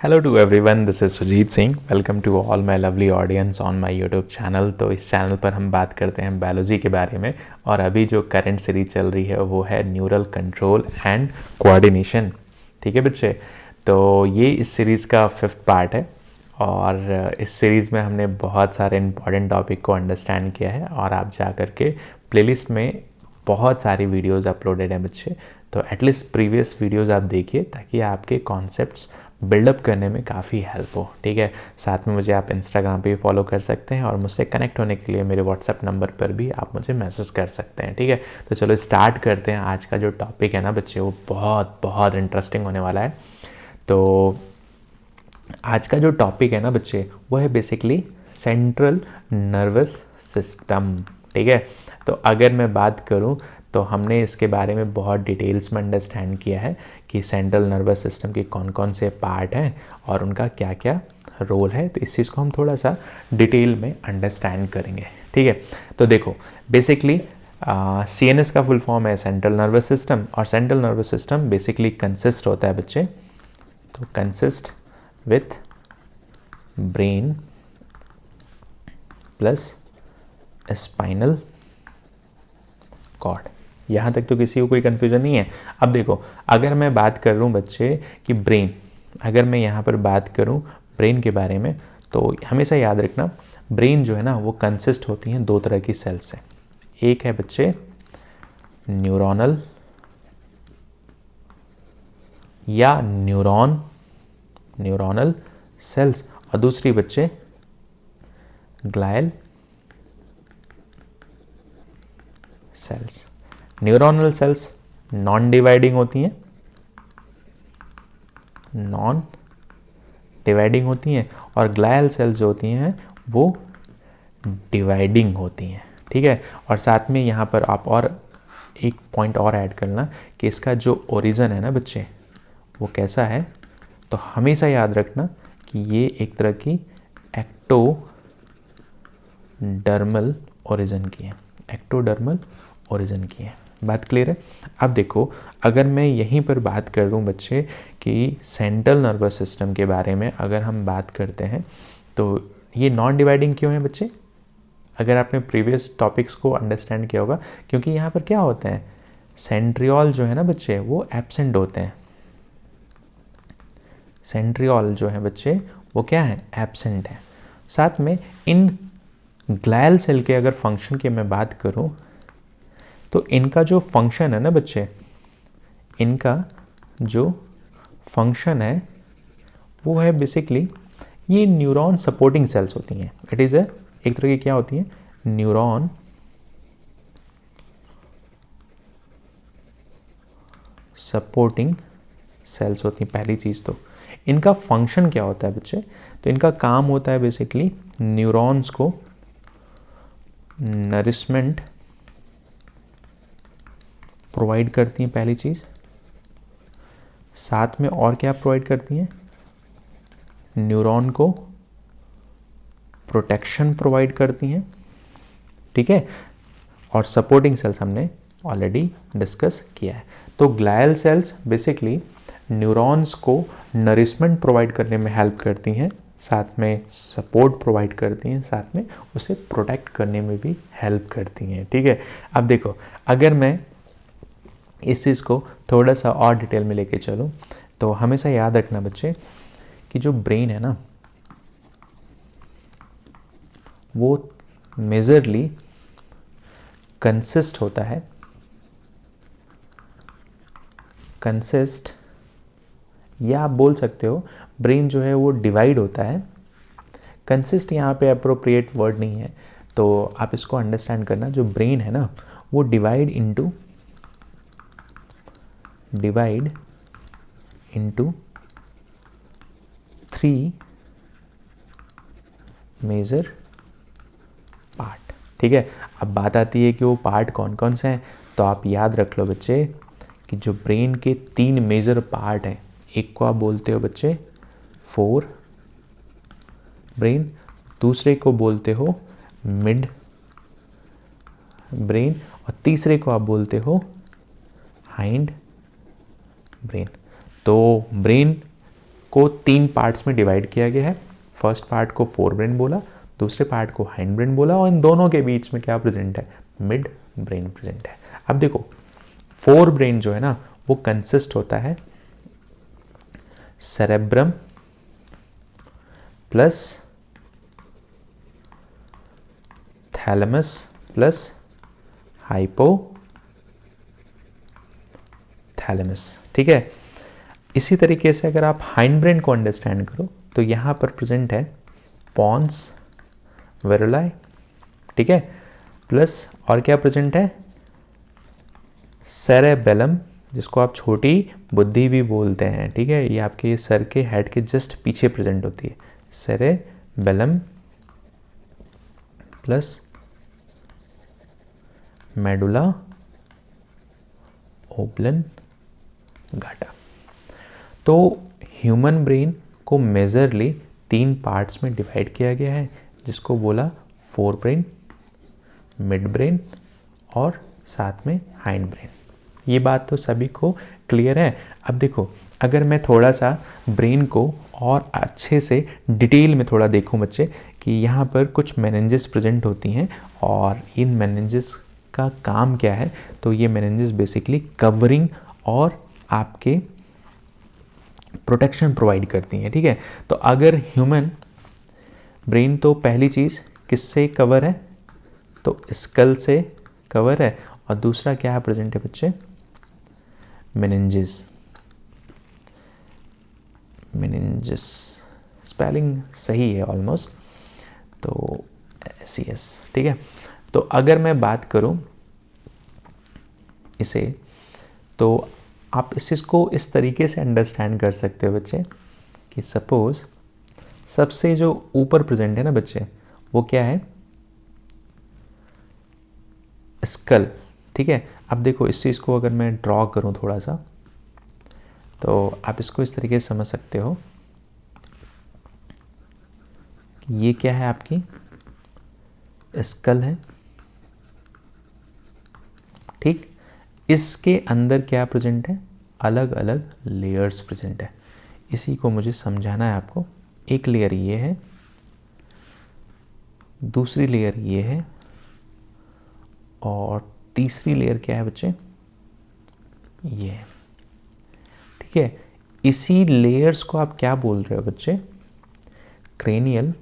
Hello to everyone, this is Sujit Singh. Welcome to all my lovely audience on my YouTube channel. तो इस channel पर हम बात करते हैं बायोलॉजी के बारे में, और अभी जो करंट सीरीज चल रही है वो है न्यूरल कंट्रोल एंड कोऑर्डिनेशन। ठीक है बच्चे, तो ये इस सीरीज़ का 5th पार्ट है, और इस सीरीज़ में हमने बहुत सारे इंपॉर्टेंट टॉपिक को अंडरस्टैंड किया है, और आप जा कर के प्लेलिस्ट में बहुत सारी वीडियोज़ अपलोडेड हैं बच्चे। तो एटलीस्ट प्रीवियस वीडियोज़ आप देखिए ताकि आपके कॉन्सेप्ट्स बिल्डअप करने में काफ़ी हेल्प हो। ठीक है, साथ में मुझे आप इंस्टाग्राम पे भी फॉलो कर सकते हैं, और मुझसे कनेक्ट होने के लिए मेरे व्हाट्सएप नंबर पर भी आप मुझे मैसेज कर सकते हैं। ठीक है, तो चलो स्टार्ट करते हैं। आज का जो टॉपिक है ना बच्चे, वो बहुत बहुत इंटरेस्टिंग होने वाला है। तो आज का जो टॉपिक है ना बच्चे, वो है बेसिकली सेंट्रल नर्वस सिस्टम। ठीक है, तो अगर मैं बात करूं तो हमने इसके बारे में बहुत डिटेल्स में अंडरस्टैंड किया है कि सेंट्रल नर्वस सिस्टम के कौन कौन से पार्ट हैं और उनका क्या क्या रोल है। तो इस चीज़ को हम थोड़ा सा डिटेल में अंडरस्टैंड करेंगे। ठीक है, तो देखो बेसिकली CNS का फुल फॉर्म है सेंट्रल नर्वस सिस्टम, और central nervous system basically consist होता है बच्चे, तो consist with brain plus spinal cord. यहाँ तक तो किसी को कोई कन्फ्यूजन नहीं है। अब देखो, अगर मैं बात कर रहा हूँ बच्चे कि ब्रेन, अगर मैं यहाँ पर बात करूँ ब्रेन के बारे में, तो हमेशा याद रखना ब्रेन जो है ना वो कंसिस्ट होती हैं दो तरह की सेल्स से। एक है बच्चे न्यूरोनल या न्यूरॉनल सेल्स, और दूसरी बच्चे glial cells. Neuronal cells non dividing होती हैं, और ग्लायल सेल्स जो होती हैं वो डिवाइडिंग होती हैं। ठीक है, और साथ में यहाँ पर आप और एक पॉइंट और ऐड करना कि इसका जो ओरिजिन है ना बच्चे, वो कैसा है। तो हमेशा याद रखना कि ये एक तरह की एक्टोडर्मल ओरिजिन की है। बात क्लियर है। अब देखो, अगर मैं यहीं पर बात कर रहा हूँ बच्चे कि सेंट्रल नर्वस सिस्टम के बारे में अगर हम बात करते हैं, तो ये नॉन डिवाइडिंग क्यों है बच्चे? अगर आपने प्रीवियस टॉपिक्स को अंडरस्टैंड किया होगा, क्योंकि यहाँ पर क्या होते हैं, सेंट्रियोल जो है ना बच्चे वो एब्सेंट होते हैं। सेंट्रियोल जो है बच्चे वो क्या है, एब्सेंट है। साथ में इन ग्लायल सेल के अगर फंक्शन की मैं बात करूं, तो इनका जो फंक्शन है ना बच्चे, इनका जो फंक्शन है वो है बेसिकली, ये न्यूरॉन सपोर्टिंग सेल्स होती हैं। इट इज़ एक तरह की क्या होती हैं, न्यूरॉन सपोर्टिंग सेल्स होती हैं। पहली चीज़ तो इनका फंक्शन क्या होता है बच्चे, तो इनका काम होता है बेसिकली न्यूरॉन्स को नरिशमेंट प्रोवाइड करती हैं, पहली चीज़। साथ में और क्या प्रोवाइड करती हैं, न्यूरॉन को प्रोटेक्शन प्रोवाइड करती हैं। ठीक है, और सपोर्टिंग सेल्स हमने ऑलरेडी डिस्कस किया है। तो ग्लायल सेल्स बेसिकली न्यूरॉन्स को नरिशमेंट प्रोवाइड करने में हेल्प करती हैं, साथ में सपोर्ट प्रोवाइड करती हैं, साथ में उसे प्रोटेक्ट करने में भी हेल्प करती हैं। ठीक है, अब देखो, अगर मैं इस चीज़ को थोड़ा सा और डिटेल में लेके चलूँ, तो हमेशा याद रखना बच्चे कि जो ब्रेन है ना वो मेजरली कंसिस्ट होता है, या आप बोल सकते हो ब्रेन जो है वो डिवाइड होता है। कंसिस्ट यहाँ पे अप्रोप्रिएट वर्ड नहीं है, तो आप इसको अंडरस्टैंड करना, जो ब्रेन है ना वो डिवाइड इनटू 3 मेजर पार्ट। ठीक है, अब बात आती है कि वो पार्ट कौन कौन से हैं। तो आप याद रख लो बच्चे कि जो ब्रेन के 3 मेजर पार्ट हैं, एक को आप बोलते हो बच्चे फोर ब्रेन, दूसरे को बोलते हो मिड ब्रेन, और तीसरे को आप बोलते हो हाइंड ब्रेन। तो ब्रेन को 3 पार्ट्स में डिवाइड किया गया है। फर्स्ट पार्ट को फोर ब्रेन बोला, दूसरे पार्ट को हाइंड ब्रेन बोला, और इन दोनों के बीच में क्या प्रेजेंट है, मिड ब्रेन प्रेजेंट है। अब देखो फोर ब्रेन जो है ना वो कंसिस्ट होता है cerebrum plus thalamus plus hypothalamus, ठीक है। इसी तरीके से अगर आप हाइंड ब्रेन को अंडरस्टैंड करो तो यहाँ पर प्रेजेंट है पॉन्स वेरुलाई, ठीक है, प्लस और क्या प्रेजेंट है, सेरेबेलम, जिसको आप छोटी बुद्धि भी बोलते हैं, ठीक है। ये आपके सर के हेड के जस्ट पीछे प्रेजेंट होती है, सेरेबेलम प्लस मेडुला ओब्लंगाटा। तो ह्यूमन ब्रेन को मेजरली 3 पार्ट्स में डिवाइड किया गया है, जिसको बोला फोर ब्रेन, मिड ब्रेन और साथ में हाइंड ब्रेन। ये बात तो सभी को क्लियर है। अब देखो अगर मैं थोड़ा सा ब्रेन को और अच्छे से डिटेल में थोड़ा देखूं बच्चे, कि यहाँ पर कुछ मेनिंजेस प्रेजेंट होती हैं और इन मेनिंजेस का काम क्या है, तो ये मेनिंजेस बेसिकली कवरिंग और आपके प्रोटेक्शन प्रोवाइड करती हैं, ठीक है। तो अगर ह्यूमन ब्रेन तो पहली चीज़ किससे कवर है, तो स्कल से कवर है, और दूसरा क्या है प्रेजेंट है बच्चे, मेनिंजेस। मेनिंजेस स्पेलिंग सही है ऑलमोस्ट, तो CS, ठीक है। तो अगर मैं बात करूं इसे, तो आप इस चीज़ को इस तरीके से अंडरस्टैंड कर सकते हो बच्चे कि सपोज सबसे जो ऊपर प्रेजेंट है ना बच्चे, वो क्या है, स्कल, ठीक है। अब देखो इस चीज़ को अगर मैं ड्रॉ करूं थोड़ा सा, तो आप इसको इस तरीके से समझ सकते हो कि ये क्या है, आपकी स्कल है, ठीक। इसके अंदर क्या प्रेजेंट है, अलग अलग लेयर्स प्रेजेंट है। इसी को मुझे समझाना है आपको। एक लेयर ये है, दूसरी लेयर ये है, और तीसरी लेयर क्या है बच्चे, ये है, ठीक है। इसी लेयर्स को आप क्या बोल रहे हो बच्चे, क्रेनियल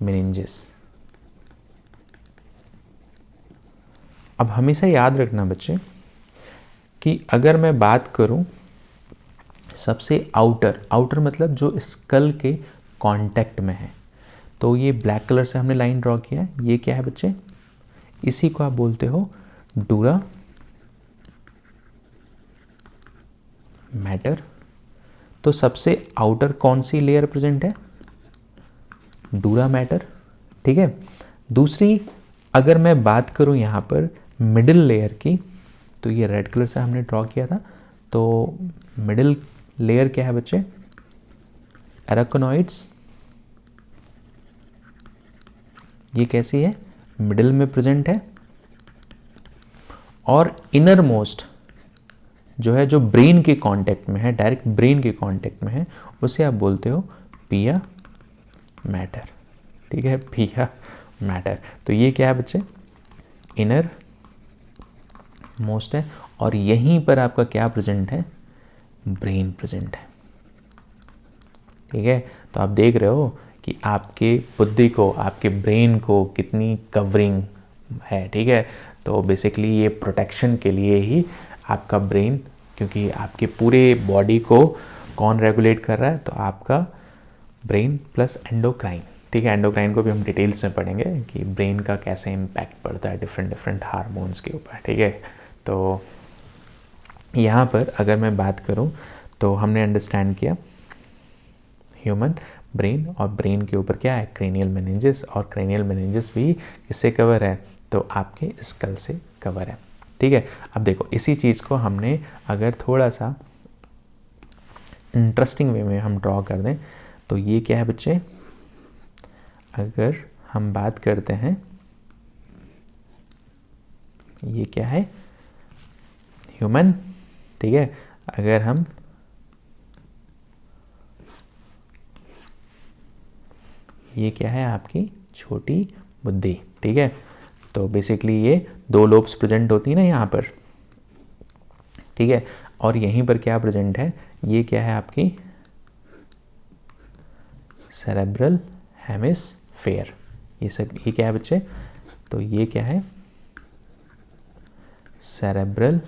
मेनिंजेस। अब हमेशा याद रखना बच्चे कि अगर मैं बात करूं सबसे आउटर मतलब जो स्कल के कांटेक्ट में है, तो ये ब्लैक कलर से हमने लाइन ड्रॉ किया है, ये क्या है बच्चे, इसी को आप बोलते हो डूरा मैटर। तो सबसे आउटर कौन सी लेयर प्रेजेंट है, डूरा मैटर, ठीक है। दूसरी अगर मैं बात करूं यहां पर मिडिल लेयर की, तो ये रेड कलर से हमने ड्रॉ किया था, तो मिडिल लेयर क्या है बच्चे, एराकोनॉइड्स। ये कैसी है, मिडिल में प्रेजेंट है। और इनर मोस्ट जो है, जो ब्रेन के कांटेक्ट में है, डायरेक्ट ब्रेन के कांटेक्ट में है, उसे आप बोलते हो पिया मैटर, ठीक है, पिया मैटर। तो ये क्या है बच्चे, इनर मोस्ट है, और यहीं पर आपका क्या प्रेजेंट है, ब्रेन प्रेजेंट है, ठीक है। तो आप देख रहे हो कि आपके बुद्धि को, आपके ब्रेन को कितनी कवरिंग है, ठीक है। तो बेसिकली ये प्रोटेक्शन के लिए ही आपका ब्रेन, क्योंकि आपके पूरे बॉडी को कौन रेगुलेट कर रहा है, तो आपका ब्रेन प्लस एंडोक्राइन, ठीक है। एंडोक्राइन को भी हम डिटेल्स में पढ़ेंगे कि ब्रेन का कैसे इम्पैक्ट पड़ता है डिफरेंट हार्मोन्स के ऊपर, ठीक है। तो यहाँ पर अगर मैं बात करूँ तो हमने अंडरस्टैंड किया ह्यूमन ब्रेन, और ब्रेन के ऊपर क्या है, क्रेनियल मेनिंजेस, और क्रेनियल मेनिंजेस भी किससे कवर है, तो आपके स्कल से कवर है, ठीक है। अब देखो इसी चीज़ को हमने अगर थोड़ा सा इंटरेस्टिंग वे में हम ड्रॉ कर दें, तो ये क्या है बच्चे, अगर हम बात करते हैं, ये क्या है, ह्यूमन, ठीक है। अगर हम ये क्या है आपकी छोटी बुद्धि, ठीक है। तो बेसिकली ये 2 लोब्स प्रेजेंट होती है ना यहाँ पर, ठीक है। और यहीं पर क्या प्रेजेंट है, ये क्या है आपकी सेरेब्रल हेमिस्फेयर। ये सब ये क्या है बच्चे, तो ये क्या है सेरेब्रल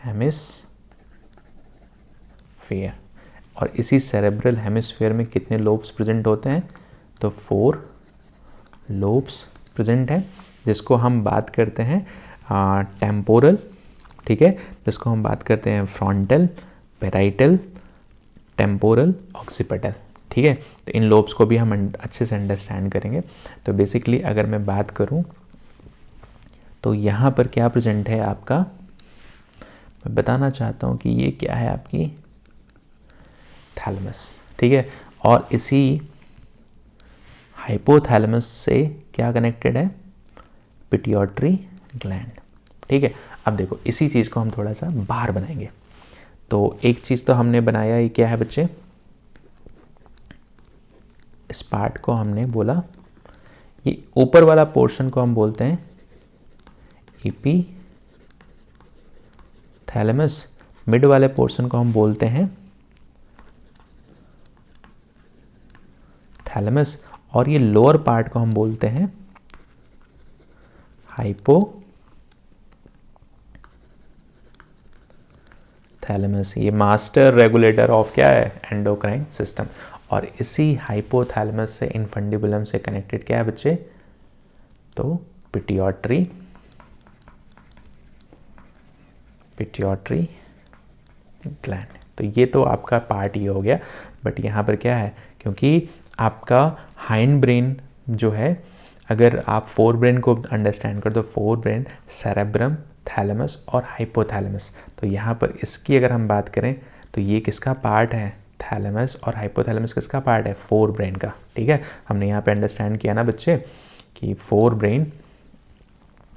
हेमिस्फेयर। और इसी सेरेब्रल हेमिस्फेयर में कितने लोब्स प्रेजेंट होते हैं, तो 4 लोब्स प्रेजेंट हैं, जिसको हम बात करते हैं टेम्पोरल, ठीक है, जिसको हम बात करते हैं फ्रंटल, पेराइटल, टेम्पोरल, ऑक्सीपिटल, ठीक है। तो इन लोब्स को भी हम अच्छे से अंडरस्टैंड करेंगे। तो बेसिकली अगर मैं बात करूं तो यहाँ पर क्या प्रेजेंट है आपका, मैं बताना चाहता हूँ कि ये क्या है आपकी थैलेमस, ठीक है। और इसी हाइपोथैलेमस से क्या कनेक्टेड है, पिट्यूटरी ग्लैंड, ठीक है। अब देखो इसी चीज़ को हम थोड़ा सा बाहर बनाएंगे। तो एक चीज़ तो हमने बनाया, ये क्या है बच्चे, इस पार्ट को हमने बोला, ये ऊपर वाला पोर्शन को हम बोलते हैं एपिथैलेमस, मिड वाले पोर्शन को हम बोलते हैं थैलेमस, और ये लोअर पार्ट को हम बोलते हैं हाइपोथैलेमस। ये मास्टर रेगुलेटर ऑफ क्या है, एंडोक्राइन सिस्टम। और इसी हाइपोथैलेमस से इनफंडिबुलम से कनेक्टेड क्या है बच्चे, तो पिट्यूटरी ग्लैंड। तो ये तो आपका पार्ट ये हो गया। बट यहाँ पर क्या है, क्योंकि आपका हाइंड ब्रेन जो है, अगर आप फोर ब्रेन को अंडरस्टैंड कर, तो फोर ब्रेन सेरेब्रम, थैलेमस और हाइपोथैलेमस। तो यहाँ पर इसकी अगर हम बात करें तो ये किसका पार्ट है, थैलेमस, और हाइपोथैलेमस किसका पार्ट है, फोर ब्रेन का, ठीक है। हमने यहाँ पे अंडरस्टैंड किया ना बच्चे कि फोर ब्रेन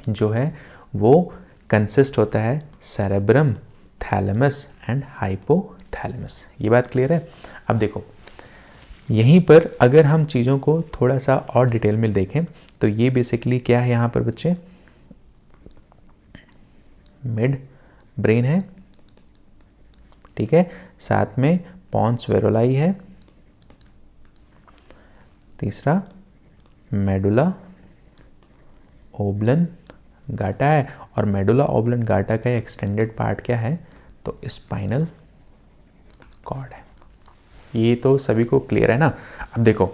जो है वो कंसिस्ट होता है सेरेब्रम, थैलेमस एंड हाइपोथैलेमस। ये बात क्लियर है। अब देखो यहीं पर अगर हम चीज़ों को थोड़ा सा और डिटेल में देखें तो ये बेसिकली क्या है यहाँ पर बच्चे, मिड ब्रेन है, ठीक है। साथ में पॉन्स वेरोलाई है, तीसरा मेडुला ओब्लंगाटा है, और मेडुला ओब्लंगाटा का एक्सटेंडेड पार्ट क्या है, तो स्पाइनल कॉर्ड है। ये तो सभी को क्लियर है ना। अब देखो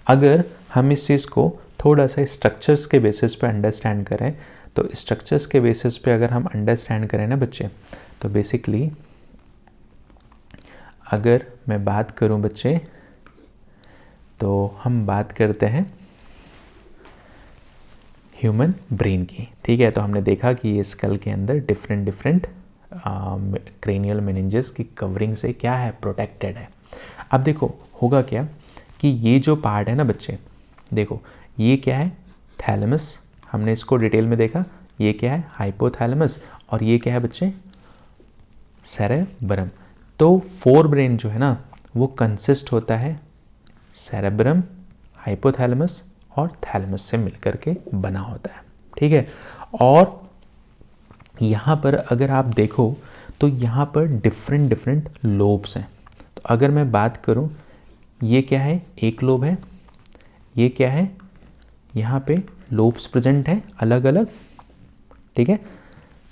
अगर हम इस चीज़ को थोड़ा सा स्ट्रक्चर्स के बेसिस पे अंडरस्टैंड करें, तो स्ट्रक्चर्स के बेसिस पे अगर हम अंडरस्टैंड करें ना बच्चे, तो बेसिकली अगर मैं बात करूं बच्चे, तो हम बात करते हैं ह्यूमन ब्रेन की, ठीक है। तो हमने देखा कि ये स्कल के अंदर डिफरेंट क्रेनियल मेनिंजेस की कवरिंग से क्या है, प्रोटेक्टेड है। अब देखो होगा क्या कि ये जो पार्ट है ना बच्चे, देखो ये क्या है, थैलेमस, हमने इसको डिटेल में देखा, ये क्या है हाइपोथैलेमस, और ये क्या है बच्चे, सेरेब्रम। तो फोर ब्रेन जो है ना वो कंसिस्ट होता है सेरेब्रम, हाइपोथैलेमस और थैलेमस से मिलकर के बना होता है, ठीक है। और यहाँ पर अगर आप देखो तो यहाँ पर डिफरेंट लोब्स हैं। तो अगर मैं बात करूँ, ये क्या है, एक लोब है, ये क्या है, यहाँ पे लोब्स प्रेजेंट हैं अलग अलग, ठीक है।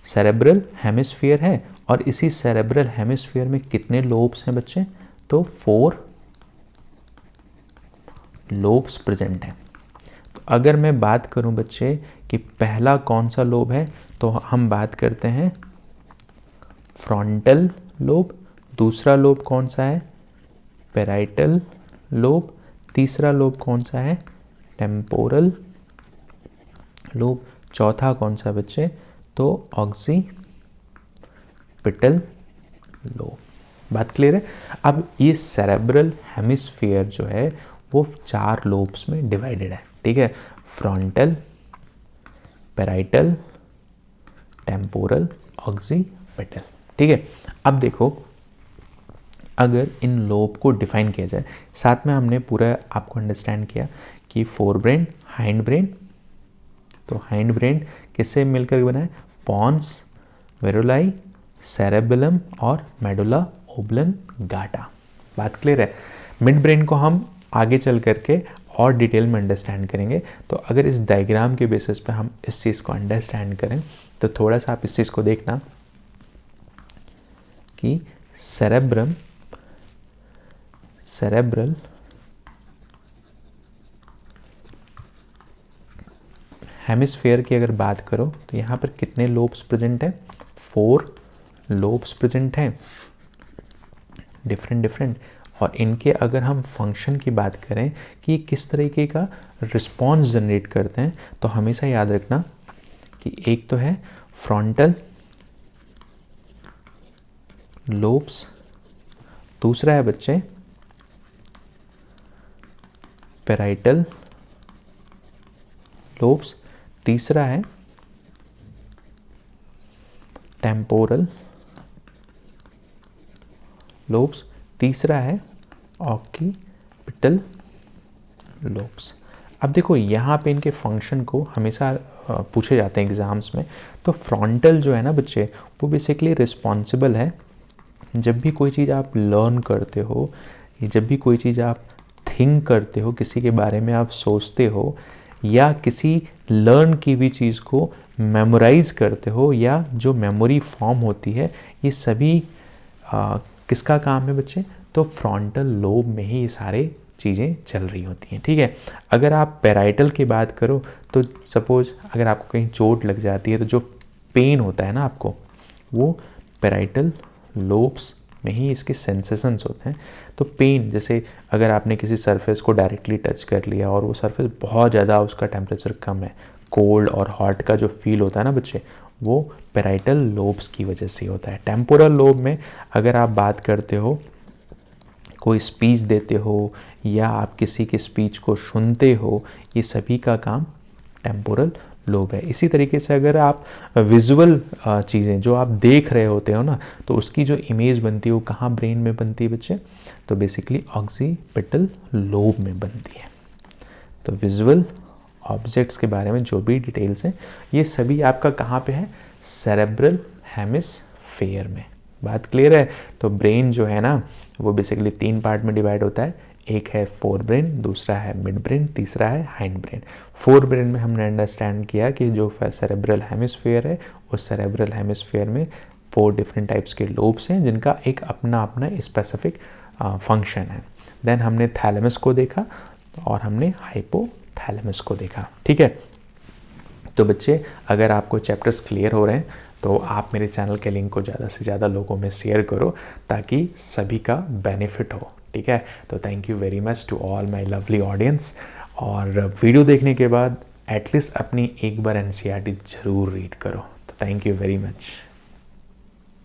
सेरेब्रल हेमिस्फीयर है, और इसी सेरेब्रल हेमिस्फीयर में कितने लोब्स हैं बच्चे, तो 4 लोब्स प्रेजेंट हैं। तो अगर मैं बात करूं बच्चे कि पहला कौन सा लोब है, तो हम बात करते हैं फ्रंटल लोब, दूसरा लोब कौन सा है, पेराइटल लोब, तीसरा लोब कौन सा है, टेम्पोरल लोब, चौथा कौन सा बच्चे, तो ऑक्सीपिटल लोब। बात क्लियर है। अब ये सेरेब्रल हेमिस्फीयर जो है वो 4 लोब्स में डिवाइडेड है, ठीक है। Frontal, parietal, temporal, occipital. ठीक है, अब देखो अगर इन लोब को डिफाइन किया जाए, साथ में हमने पूरा आपको अंडरस्टैंड किया कि फोर ब्रेन, हाइंड ब्रेन, तो हाइंड ब्रेन किससे मिलकर बना है, पॉन्स, वेरुलाई, सेरेबेलम और मेडुला ओब्लंगाटा। बात क्लियर है। मिड ब्रेन को हम आगे चल करके और डिटेल में अंडरस्टैंड करेंगे। तो अगर इस डायग्राम के बेसिस पे हम इस चीज़ को अंडरस्टैंड करें तो थोड़ा सा आप इस चीज़ को देखना कि सेरेब्रम, सेरेब्रल हेमिस्फेयर की अगर बात करो तो यहाँ पर कितने लोब्स प्रेजेंट हैं, 4 लोब्स प्रेजेंट हैं, डिफरेंट। और इनके अगर हम फंक्शन की बात करें कि ये किस तरीके का रिस्पॉन्स जनरेट करते हैं, तो हमेशा याद रखना कि एक तो है फ्रंटल लोब्स, दूसरा है बच्चे पेराइटल लोब्स, तीसरा है टेम्पोरल लोब्स, तीसरा है ऑक्सीपिटल लोब्स। अब देखो यहाँ पे इनके फंक्शन को हमेशा पूछे जाते हैं एग्जाम्स में। तो फ्रंटल जो है ना बच्चे, वो बेसिकली रिस्पॉन्सिबल है जब भी कोई चीज़ आप लर्न करते हो, जब भी कोई चीज़ आप थिंक करते हो, किसी के बारे में आप सोचते हो, या किसी लर्न की हुई चीज़ को मेमोराइज करते हो, या जो मेमोरी फॉर्म होती है, ये सभी किसका काम है बच्चे, तो फ्रंटल लोब में ही ये सारे चीज़ें चल रही होती हैं। ठीक है, अगर आप पेराइटल की बात करो तो सपोज अगर आपको कहीं चोट लग जाती है तो जो पेन होता है ना आपको, वो पेराइटल लोब्स में ही इसके सेंसेशंस होते हैं। तो पेन, जैसे अगर आपने किसी सरफेस को डायरेक्टली टच कर लिया और वो सरफेस बहुत ज़्यादा उसका टेम्परेचर कम है, कोल्ड और हॉट का जो फील होता है ना बच्चे, वो पेराइटल लोब्स की वजह से होता है। टेम्पोरल लोब में अगर आप बात करते हो, कोई स्पीच देते हो या आप किसी की स्पीच को सुनते हो, ये सभी का काम टेम्पोरल लोब है। इसी तरीके से अगर आप विजुअल चीज़ें जो आप देख रहे होते हो ना, तो उसकी जो इमेज बनती है वो कहाँ ब्रेन में बनती है बच्चे, तो बेसिकली ऑक्सीपिटल लोब में बनती है। तो विजुअल ऑब्जेक्ट्स के बारे में जो भी डिटेल्स हैं, ये सभी आपका कहाँ पे है, सेरेब्रल हेमिस्फेयर में। बात क्लियर है। तो ब्रेन जो है ना, वो बेसिकली 3 पार्ट में डिवाइड होता है। एक है फोर ब्रेन, दूसरा है मिड ब्रेन, तीसरा है हाइंड ब्रेन। फोर ब्रेन में हमने अंडरस्टैंड किया कि जो सेरेब्रल हेमिस्फेयर है, उस सेरेब्रल हेमिस्फेयर में 4 डिफरेंट टाइप्स के लोब्स हैं जिनका एक अपना अपना स्पेसिफिक फंक्शन है। देन हमने थैलेमस को देखा और हमने हाइपोथैलेमस को देखा। ठीक है, तो बच्चे अगर आपको चैप्टर्स क्लियर हो रहे हैं तो आप मेरे चैनल के लिंक को ज़्यादा से ज़्यादा लोगों में शेयर करो ताकि सभी का बेनिफिट हो। ठीक है, तो thank you very much to all my lovely audience. और वीडियो देखने के बाद एटलीस्ट अपनी एक बार एनसीईआरटी ज़रूर रीड करो। तो थैंक यू वेरी मच।